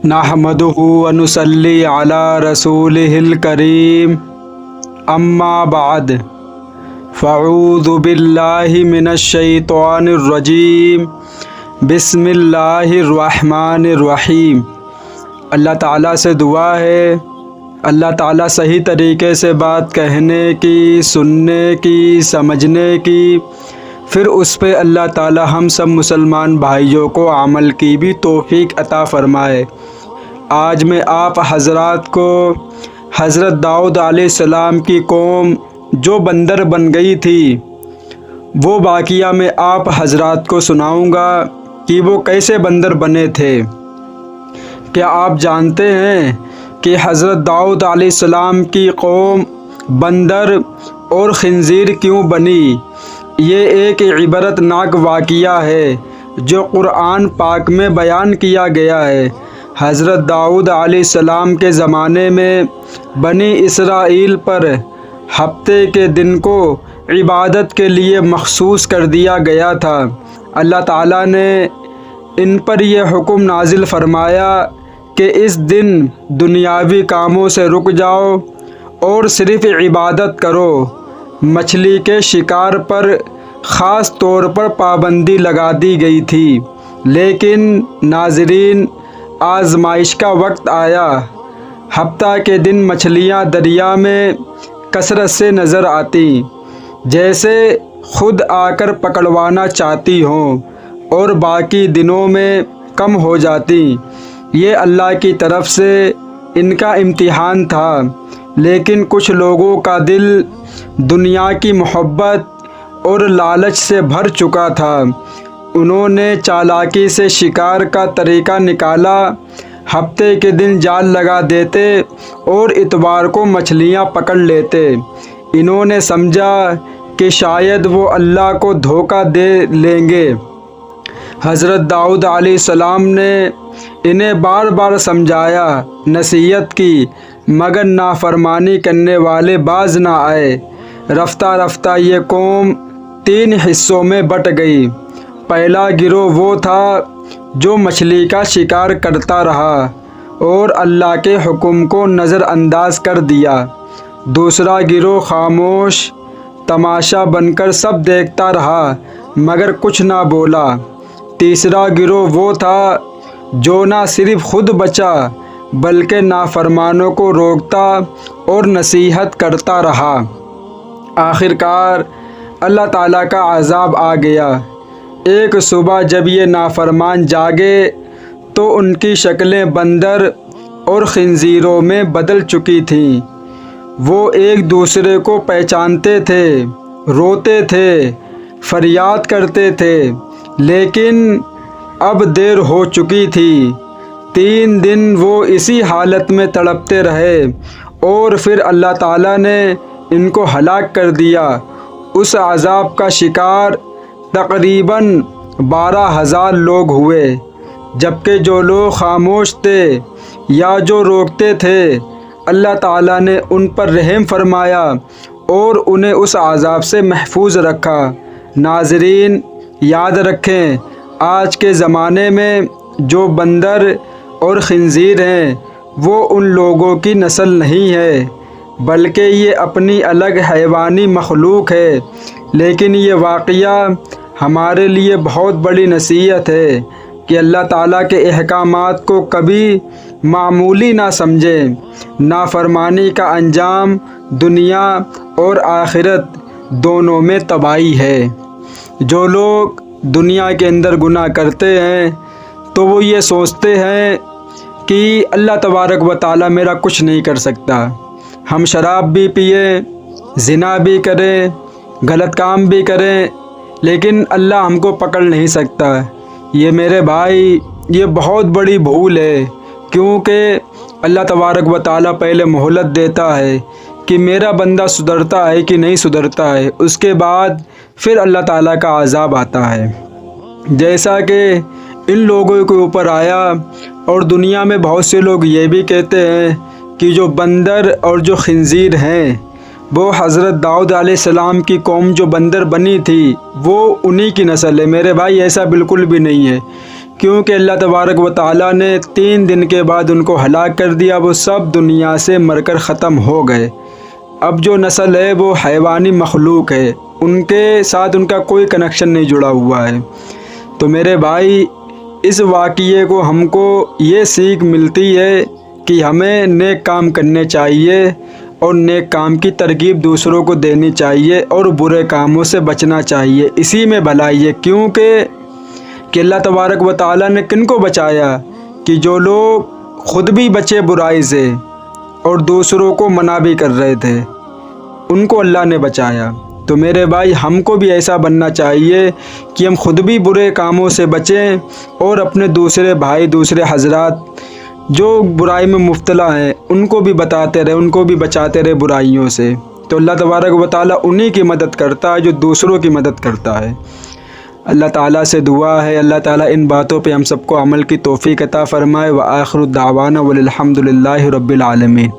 نحمدہ و نصلی علی رسولہ الکریم اما بعد فاعوذ باللہ من الشیطان الرجیم بسم اللہ الرحمن الرحیم۔ اللہ تعالیٰ سے دعا ہے اللہ تعالیٰ صحیح طریقے سے بات کہنے کی، سننے کی، سمجھنے کی، پھر اس پہ اللہ تعالیٰ ہم سب مسلمان بھائیوں کو عمل کی بھی توفیق عطا فرمائے۔ آج میں آپ حضرات کو حضرت داؤد علیہ السلام کی قوم جو بندر بن گئی تھی وہ واقعہ میں آپ حضرات کو سناؤں گا کہ وہ کیسے بندر بنے تھے۔ کیا آپ جانتے ہیں کہ حضرت داؤد علیہ السلام کی قوم بندر اور خنزیر کیوں بنی؟ یہ ایک عبرت ناک واقعہ ہے جو قرآن پاک میں بیان کیا گیا ہے۔ حضرت داؤد علیہ السلام کے زمانے میں بنی اسرائیل پر ہفتے کے دن کو عبادت کے لیے مخصوص کر دیا گیا تھا۔ اللہ تعالیٰ نے ان پر یہ حکم نازل فرمایا کہ اس دن دنیاوی کاموں سے رک جاؤ اور صرف عبادت کرو۔ مچھلی کے شکار پر خاص طور پر پابندی لگا دی گئی تھی، لیکن ناظرین آزمائش کا وقت آیا۔ ہفتہ کے دن مچھلیاں دریا میں کثرت سے نظر آتی، جیسے خود آ کر پکڑوانا چاہتی ہوں، اور باقی دنوں میں کم ہو جاتی۔ یہ اللہ کی طرف سے ان کا امتحان تھا، لیکن کچھ لوگوں کا دل دنیا کی محبت اور لالچ سے بھر چکا تھا۔ انہوں نے چالاکی سے شکار کا طریقہ نکالا۔ ہفتے کے دن جال لگا دیتے اور اتوار کو مچھلیاں پکڑ لیتے۔ انہوں نے سمجھا کہ شاید وہ اللہ کو دھوکہ دے لیں گے۔ حضرت داؤد علیہ السلام نے انہیں بار بار سمجھایا، نصیحت کی، مگر نافرمانی کرنے والے باز نہ آئے۔ رفتہ رفتہ یہ قوم 3 حصوں میں بٹ گئی۔ پہلا گروہ وہ تھا جو مچھلی کا شکار کرتا رہا اور اللہ کے حکم کو نظر انداز کر دیا۔ دوسرا گروہ خاموش تماشا بن کر سب دیکھتا رہا مگر کچھ نہ بولا۔ تیسرا گروہ وہ تھا جو نہ صرف خود بچا بلکہ نافرمانوں کو روکتا اور نصیحت کرتا رہا۔ آخرکار اللہ تعالیٰ کا عذاب آ گیا۔ ایک صبح جب یہ نافرمان جاگے تو ان کی شکلیں بندر اور خنزیروں میں بدل چکی تھیں۔ وہ ایک دوسرے کو پہچانتے تھے، روتے تھے، فریاد کرتے تھے، لیکن اب دیر ہو چکی تھی۔ 3 دن وہ اسی حالت میں تڑپتے رہے اور پھر اللہ تعالیٰ نے ان کو ہلاک کر دیا۔ اس عذاب کا شکار تقریباً 12,000 لوگ ہوئے، جبکہ جو لوگ خاموش تھے یا جو روکتے تھے اللہ تعالیٰ نے ان پر رحم فرمایا اور انہیں اس عذاب سے محفوظ رکھا۔ ناظرین یاد رکھیں، آج کے زمانے میں جو بندر اور خنزیر ہیں وہ ان لوگوں کی نسل نہیں ہے، بلکہ یہ اپنی الگ حیوانی مخلوق ہے۔ لیکن یہ واقعہ ہمارے لیے بہت بڑی نصیحت ہے کہ اللہ تعالیٰ کے احکامات کو کبھی معمولی نہ سمجھیں۔ نافرمانی کا انجام دنیا اور آخرت دونوں میں تباہی ہے۔ جو لوگ دنیا کے اندر گناہ کرتے ہیں تو وہ یہ سوچتے ہیں کہ اللہ تبارک و تعالیٰ میرا کچھ نہیں کر سکتا۔ ہم شراب بھی پئیں، زنا بھی کریں، غلط کام بھی کریں، لیکن اللہ ہم کو پکڑ نہیں سکتا۔ یہ میرے بھائی، یہ بہت بڑی بھول ہے، کیونکہ اللہ تبارک و تعالیٰ پہلے مہلت دیتا ہے کہ میرا بندہ سدھرتا ہے کہ نہیں سدھرتا ہے، اس کے بعد پھر اللہ تعالیٰ کا عذاب آتا ہے، جیسا کہ ان لوگوں کے اوپر آیا۔ اور دنیا میں بہت سے لوگ یہ بھی کہتے ہیں کہ جو بندر اور جو خنزیر ہیں وہ حضرت داؤد علیہ السلام کی قوم جو بندر بنی تھی وہ انہی کی نسل ہے۔ میرے بھائی ایسا بالکل بھی نہیں ہے، کیونکہ اللہ تبارک و تعالیٰ نے 3 دن کے بعد ان کو ہلاک کر دیا، وہ سب دنیا سے مر کر ختم ہو گئے۔ اب جو نسل ہے وہ حیوانی مخلوق ہے، ان کے ساتھ ان کا کوئی کنیکشن نہیں جڑا ہوا ہے۔ تو میرے بھائی، اس واقعے کو ہم کو یہ سیکھ ملتی ہے کہ ہمیں نیک کام کرنے چاہیے اور نیک کام کی ترغیب دوسروں کو دینی چاہیے اور برے کاموں سے بچنا چاہیے، اسی میں بھلائی ہے۔ کیونکہ کہ اللہ تبارک و تعالیٰ نے کن کو بچایا؟ کہ جو لوگ خود بھی بچے برائی سے اور دوسروں کو منع بھی کر رہے تھے، ان کو اللہ نے بچایا۔ تو میرے بھائی، ہم کو بھی ایسا بننا چاہیے کہ ہم خود بھی برے کاموں سے بچیں اور اپنے دوسرے بھائی، دوسرے حضرات جو برائی میں مبتلا ہیں ان کو بھی بتاتے رہے، ان کو بھی بچاتے رہے برائیوں سے۔ تو اللہ تبارک و تعالیٰ انہی کی مدد کرتا ہے جو دوسروں کی مدد کرتا ہے۔ اللہ تعالیٰ سے دعا ہے اللہ تعالیٰ ان باتوں پہ ہم سب کو عمل کی توفیق عطا فرمائے۔ وآخر دعوانا والحمد للہ رب العالمین۔